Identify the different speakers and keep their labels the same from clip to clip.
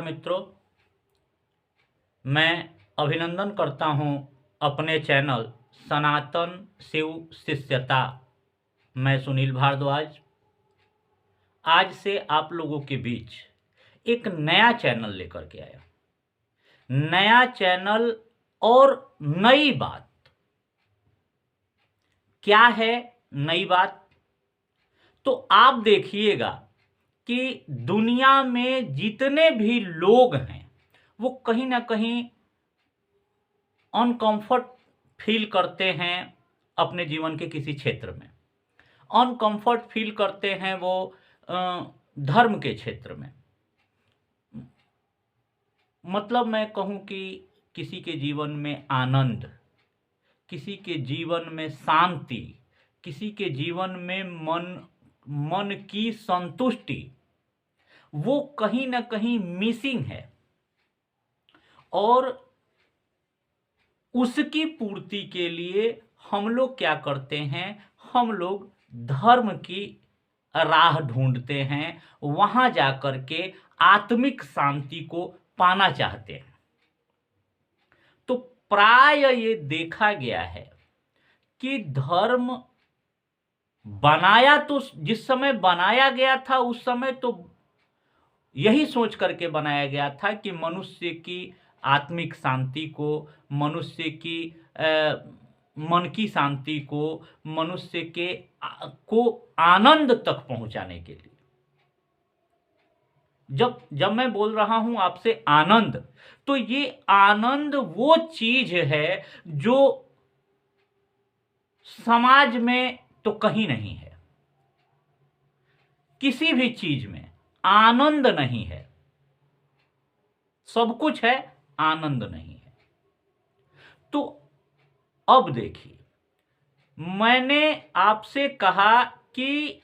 Speaker 1: मित्रों, मैं अभिनंदन करता हूं अपने चैनल सनातन शिव शिष्यता। मैं सुनील भारद्वाज आज से आप लोगों के बीच एक नया चैनल लेकर के आया। नया चैनल और नई बात। क्या है नई बात? तो आप देखिएगा कि दुनिया में जितने भी लोग हैं वो कहीं ना कहीं अनकंफर्ट फील करते हैं अपने जीवन के किसी क्षेत्र में। अनकंफर्ट फील करते हैं वो धर्म के क्षेत्र में। मतलब मैं कहूँ कि किसी के जीवन में आनंद, किसी के जीवन में शांति, किसी के जीवन में मन की संतुष्टि वो कहीं ना कहीं मिसिंग है, और उसकी पूर्ति के लिए हम लोग क्या करते हैं? हम लोग धर्म की राह ढूंढते हैं, वहां जाकर के आत्मिक शांति को पाना चाहते हैं। तो प्राय ये देखा गया है कि धर्म बनाया तो जिस समय बनाया गया था उस समय तो यही सोच करके बनाया गया था कि मनुष्य की आत्मिक शांति को, मनुष्य की मन की शांति को, मनुष्य के को आनंद तक पहुंचाने के लिए। जब मैं बोल रहा हूं आपसे आनंद, तो ये आनंद वो चीज है जो समाज में तो कहीं नहीं है। किसी भी चीज में आनंद नहीं है। सब कुछ है, आनंद नहीं है। तो अब देखिए, मैंने आपसे कहा कि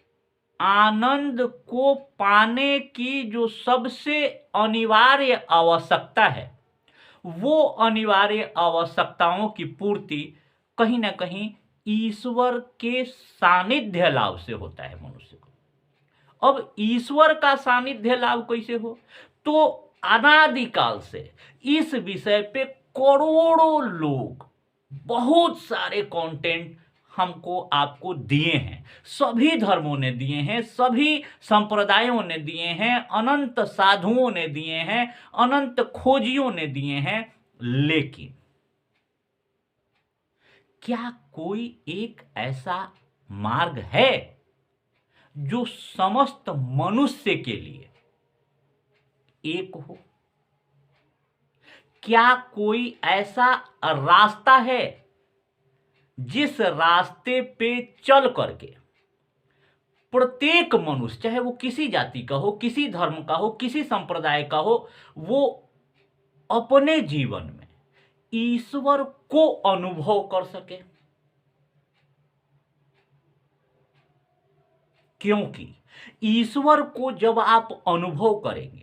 Speaker 1: आनंद को पाने की जो सबसे अनिवार्य आवश्यकता है, वो अनिवार्य आवश्यकताओं की पूर्ति कहीं ना कहीं ईश्वर के सानिध्य लाभ से होता है मनुष्य को। अब ईश्वर का सानिध्य लाभ कैसे हो? तो अनादिकाल से इस विषय पे करोड़ों लोग बहुत सारे कंटेंट हमको आपको दिए हैं। सभी धर्मों ने दिए हैं, सभी संप्रदायों ने दिए हैं, अनंत साधुओं ने दिए हैं, अनंत खोजियों ने दिए हैं। लेकिन क्या कोई एक ऐसा मार्ग है जो समस्त मनुष्य के लिए एक हो? क्या कोई ऐसा रास्ता है जिस रास्ते पे चल करके प्रत्येक मनुष्य, चाहे वो किसी जाति का हो, किसी धर्म का हो, किसी संप्रदाय का हो, वो अपने जीवन में ईश्वर को अनुभव कर सके? क्योंकि ईश्वर को जब आप अनुभव करेंगे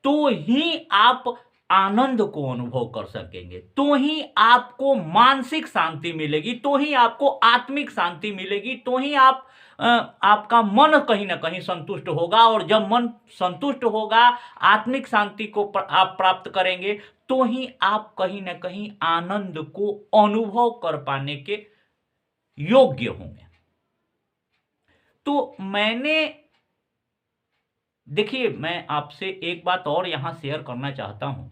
Speaker 1: तो ही आप आनंद को अनुभव कर सकेंगे, तो ही आपको मानसिक शांति मिलेगी, तो ही आपको आत्मिक शांति मिलेगी, तो ही आपका मन कहीं ना कहीं संतुष्ट होगा। और जब मन संतुष्ट होगा, आत्मिक शांति को आप प्राप्त करेंगे, तो ही आप कहीं ना कहीं आनंद को अनुभव कर पाने के योग्य होंगे। तो देखिए, मैं आपसे एक बात और यहां शेयर करना चाहता हूं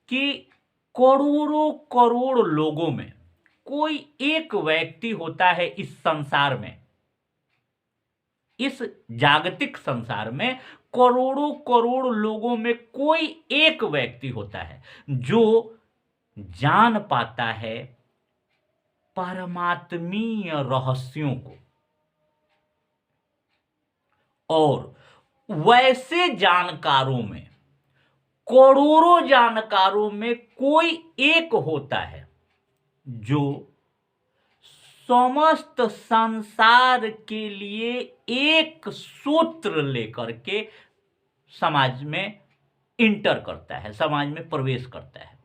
Speaker 1: कि करोड़ों करोड़ लोगों में कोई एक व्यक्ति होता है इस संसार में, इस जागतिक संसार में करोड़ों करोड़ लोगों में कोई एक व्यक्ति होता है जो जान पाता है परमात्मीय रहस्यों को। और वैसे जानकारों में, करोड़ों जानकारों में कोई एक होता है जो समस्त संसार के लिए एक सूत्र लेकर के समाज में इंटर करता है, समाज में प्रवेश करता है।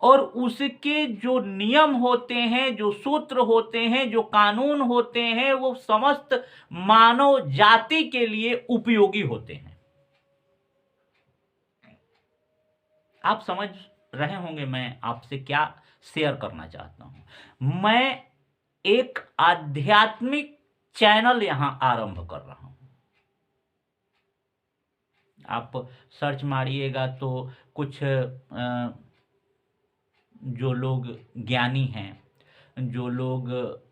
Speaker 1: और उसके जो नियम होते हैं, जो सूत्र होते हैं, जो कानून होते हैं, वो समस्त मानव जाति के लिए उपयोगी होते हैं। आप समझ रहे होंगे मैं आपसे क्या शेयर करना चाहता हूं। मैं एक आध्यात्मिक चैनल यहां आरंभ कर रहा हूं। आप सर्च मारिएगा तो कुछ जो लोग ज्ञानी हैं, जो लोग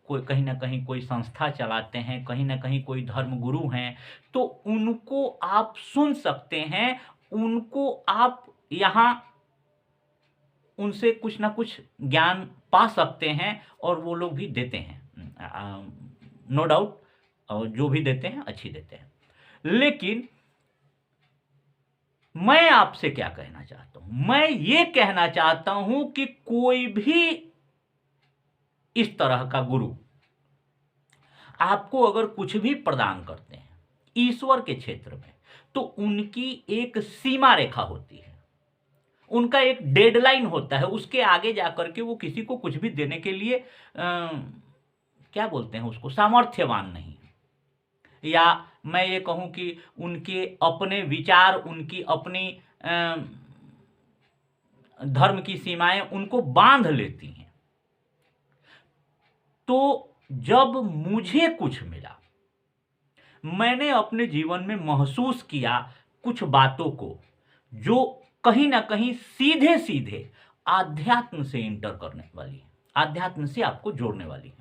Speaker 1: कोई कहीं ना कहीं कोई संस्था चलाते हैं, कहीं ना कहीं कोई धर्म गुरु हैं, तो उनको आप सुन सकते हैं, उनको आप यहाँ उनसे कुछ ना कुछ ज्ञान पा सकते हैं और वो लोग भी देते हैं, नो डाउट, जो भी देते हैं अच्छी देते हैं। लेकिन मैं आपसे क्या कहना चाहता हूं, मैं ये कहना चाहता हूं कि कोई भी इस तरह का गुरु आपको अगर कुछ भी प्रदान करते हैं ईश्वर के क्षेत्र में, तो उनकी एक सीमा रेखा होती है, उनका एक डेडलाइन होता है, उसके आगे जाकर के वो किसी को कुछ भी देने के लिए क्या बोलते हैं उसको, सामर्थ्यवान नहीं। या मैं ये कहूं कि उनके अपने विचार, उनकी अपनी धर्म की सीमाएं उनको बांध लेती हैं। तो जब मुझे कुछ मिला, मैंने अपने जीवन में महसूस किया कुछ बातों को जो कहीं ना कहीं सीधे सीधे आध्यात्म से इंटर करने वाली है, आध्यात्म से आपको जोड़ने वाली है।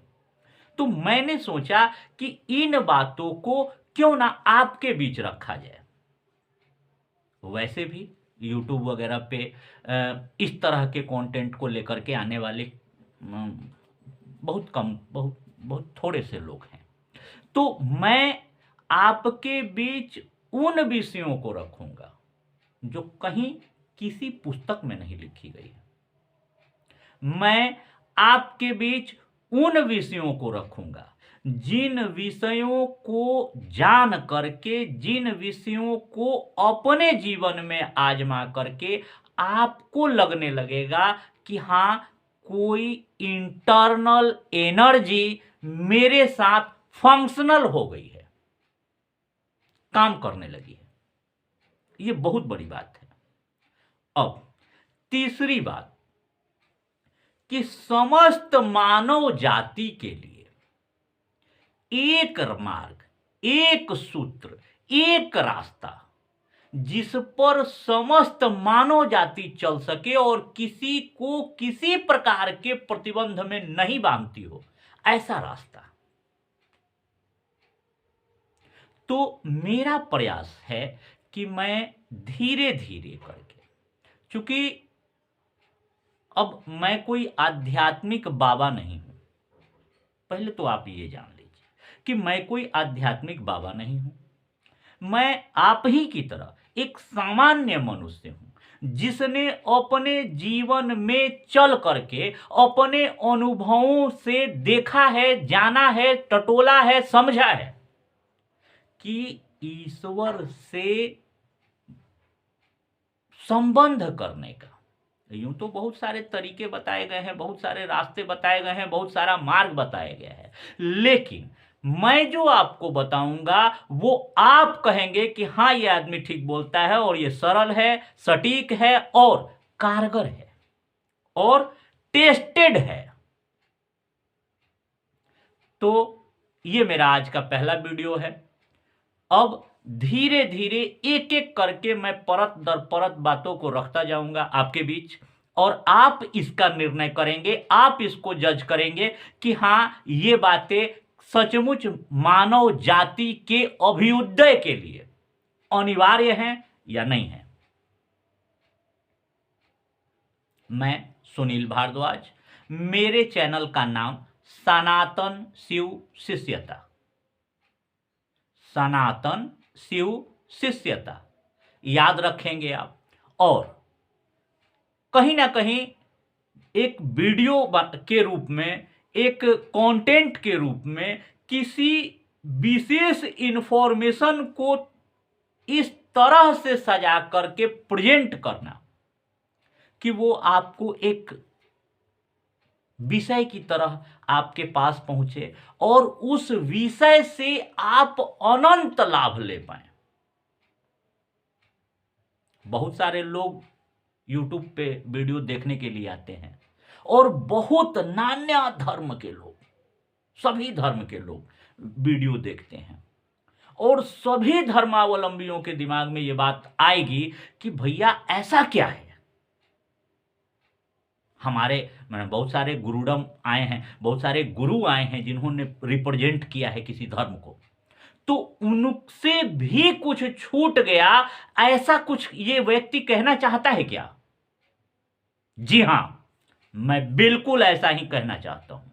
Speaker 1: तो मैंने सोचा कि इन बातों को क्यों ना आपके बीच रखा जाए। वैसे भी YouTube वगैरह पे इस तरह के कंटेंट को लेकर के आने वाले बहुत कम, बहुत थोड़े से लोग हैं। तो मैं आपके बीच उन विषयों को रखूंगा जो कहीं किसी पुस्तक में नहीं लिखी गई है। मैं आपके बीच उन विषयों को रखूंगा जिन विषयों को जान करके, जिन विषयों को अपने जीवन में आजमा करके आपको लगने लगेगा कि हां, कोई इंटरनल एनर्जी मेरे साथ फंक्शनल हो गई है, काम करने लगी है। ये बहुत बड़ी बात है। अब तीसरी बात कि समस्त मानव जाति के लिए एक मार्ग, एक सूत्र, एक रास्ता जिस पर समस्त मानव जाति चल सके और किसी को किसी प्रकार के प्रतिबंध में नहीं बांधती हो, ऐसा रास्ता। तो मेरा प्रयास है कि मैं धीरे धीरे करके, चूंकि अब मैं कोई आध्यात्मिक बाबा नहीं हूं, पहले तो आप ये जान लीजिए कि मैं कोई आध्यात्मिक बाबा नहीं हूं। मैं आप ही की तरह एक सामान्य मनुष्य हूं जिसने अपने जीवन में चल करके अपने अनुभवों से देखा है, जाना है, टटोला है, समझा है कि ईश्वर से संबंध करने का, यूं तो बहुत सारे तरीके बताए गए हैं, बहुत सारे रास्ते बताए गए हैं, बहुत सारा मार्ग बताया गया है, लेकिन मैं जो आपको बताऊंगा वो आप कहेंगे कि हां, ये आदमी ठीक बोलता है और ये सरल है, सटीक है और कारगर है और टेस्टेड है। तो ये मेरा आज का पहला वीडियो है। अब धीरे धीरे एक एक करके मैं परत दर परत बातों को रखता जाऊंगा आपके बीच, और आप इसका निर्णय करेंगे, आप इसको जज करेंगे कि हां, ये बातें सचमुच मानव जाति के अभ्युदय के लिए अनिवार्य हैं या नहीं है। मैं सुनील भारद्वाज, मेरे चैनल का नाम सनातन शिव शिष्यता, सनातन शिव शिष्यता याद रखेंगे आप। और कहीं ना कहीं एक वीडियो के रूप में, एक कंटेंट के रूप में किसी विशेष इंफॉर्मेशन को इस तरह से सजा करके प्रेजेंट करना कि वो आपको एक विषय की तरह आपके पास पहुंचे और उस विषय से आप अनंत लाभ ले पाए। बहुत सारे लोग यूट्यूब पे वीडियो देखने के लिए आते हैं और बहुत नाना धर्म के लोग, सभी धर्म के लोग वीडियो देखते हैं और सभी धर्मावलंबियों के दिमाग में ये बात आएगी कि भैया ऐसा क्या है। हमारे बहुत सारे गुरुडम आए हैं, बहुत सारे गुरु आए हैं जिन्होंने रिप्रेजेंट किया है किसी धर्म को, तो उनसे भी कुछ छूट गया, ऐसा कुछ ये व्यक्ति कहना चाहता है क्या? जी हां, मैं बिल्कुल ऐसा ही कहना चाहता हूं।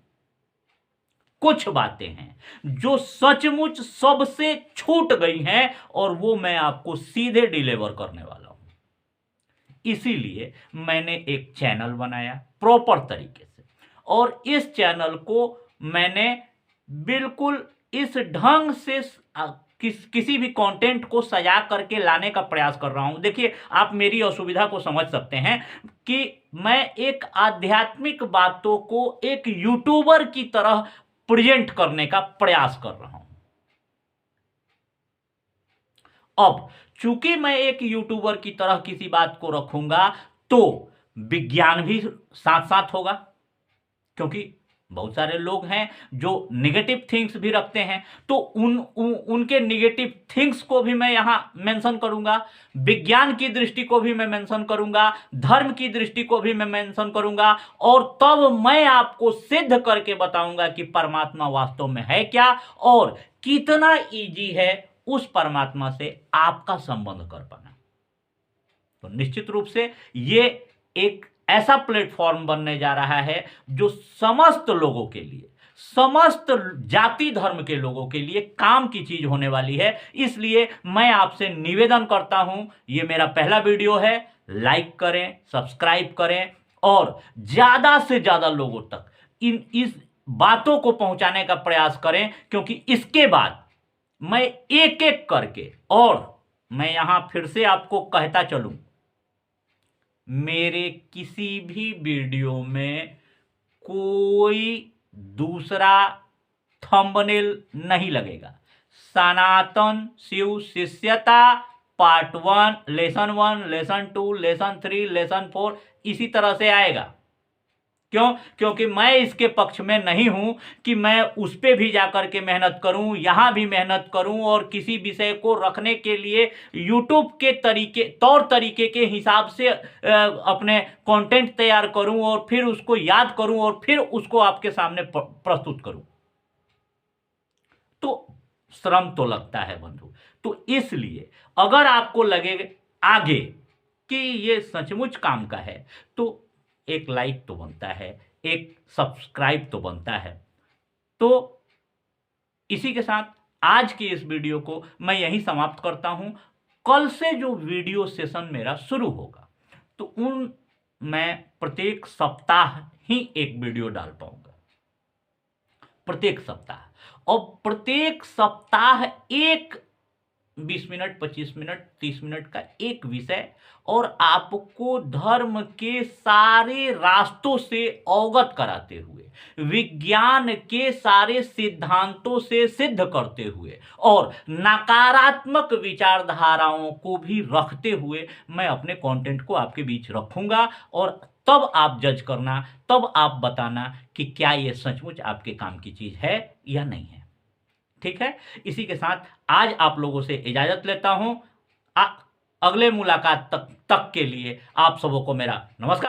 Speaker 1: कुछ बातें हैं जो सचमुच सबसे छूट गई हैं और वो मैं आपको सीधे डिलीवर करने वाला हूं। इसीलिए मैंने एक चैनल बनाया प्रॉपर तरीके से, और इस चैनल को मैंने बिल्कुल इस ढंग से किसी भी कंटेंट को सजा करके लाने का प्रयास कर रहा हूं। देखिए, आप मेरी असुविधा को समझ सकते हैं कि मैं एक आध्यात्मिक बातों को एक यूट्यूबर की तरह प्रेजेंट करने का प्रयास कर रहा हूं। अब चूंकि मैं एक यूट्यूबर की तरह किसी बात को रखूंगा तो विज्ञान भी साथ साथ होगा, क्योंकि बहुत सारे लोग हैं जो नेगेटिव थिंग्स भी रखते हैं, तो उनके नेगेटिव थिंग्स को भी मैं यहां मेंशन करूंगा, विज्ञान की दृष्टि को भी मैं मेंशन करूंगा, धर्म की दृष्टि को भी मैं मेंशन करूंगा, और तब मैं आपको सिद्ध करके बताऊंगा कि परमात्मा वास्तव में है क्या और कितना इजी है उस परमात्मा से आपका संबंध कर पाना। तो निश्चित रूप से ये एक ऐसा प्लेटफॉर्म बनने जा रहा है जो समस्त लोगों के लिए, समस्त जाति धर्म के लोगों के लिए काम की चीज होने वाली है। इसलिए मैं आपसे निवेदन करता हूं, ये मेरा पहला वीडियो है, लाइक करें, सब्सक्राइब करें और ज्यादा से ज्यादा लोगों तक इस बातों को पहुंचाने का प्रयास करें, क्योंकि इसके बाद मैं एक एक करके, और मैं यहां फिर से आपको कहता चलूं, मेरे किसी भी वीडियो में कोई दूसरा थंबनेल नहीं लगेगा। सनातन शिव शिष्यता part 1, lesson 1, lesson 2, lesson 3, lesson 4 इसी तरह से आएगा। क्यों? क्योंकि मैं इसके पक्ष में नहीं हूं कि मैं उस पे भी जाकर के मेहनत करूं, यहां भी मेहनत करूं और किसी विषय को रखने के लिए यूट्यूब के तौर तरीके के हिसाब से अपने कंटेंट तैयार करूं और फिर उसको याद करूं और फिर उसको आपके सामने प्रस्तुत करूं। तो श्रम तो लगता है बंधु। तो इसलिए अगर आपको लगे आगे कि ये सचमुच काम का है तो एक लाइक तो बनता है, एक सब्सक्राइब तो बनता है। तो इसी के साथ आज की इस वीडियो को मैं यहीं समाप्त करता हूं। कल से जो वीडियो सेशन मेरा शुरू होगा तो मैं प्रत्येक सप्ताह ही एक वीडियो डाल पाऊंगा, प्रत्येक सप्ताह। और प्रत्येक सप्ताह एक 20 मिनट, 25 मिनट, 30 मिनट का एक विषय, और आपको धर्म के सारे रास्तों से अवगत कराते हुए, विज्ञान के सारे सिद्धांतों से सिद्ध करते हुए और नकारात्मक विचारधाराओं को भी रखते हुए मैं अपने कंटेंट को आपके बीच रखूंगा। और तब आप जज करना, तब आप बताना कि क्या यह सचमुच आपके काम की चीज है या नहीं है। ठीक है? इसी के साथ आज आप लोगों से इजाजत लेता हूं। अगले मुलाकात तक के लिए आप सबों को मेरा नमस्कार।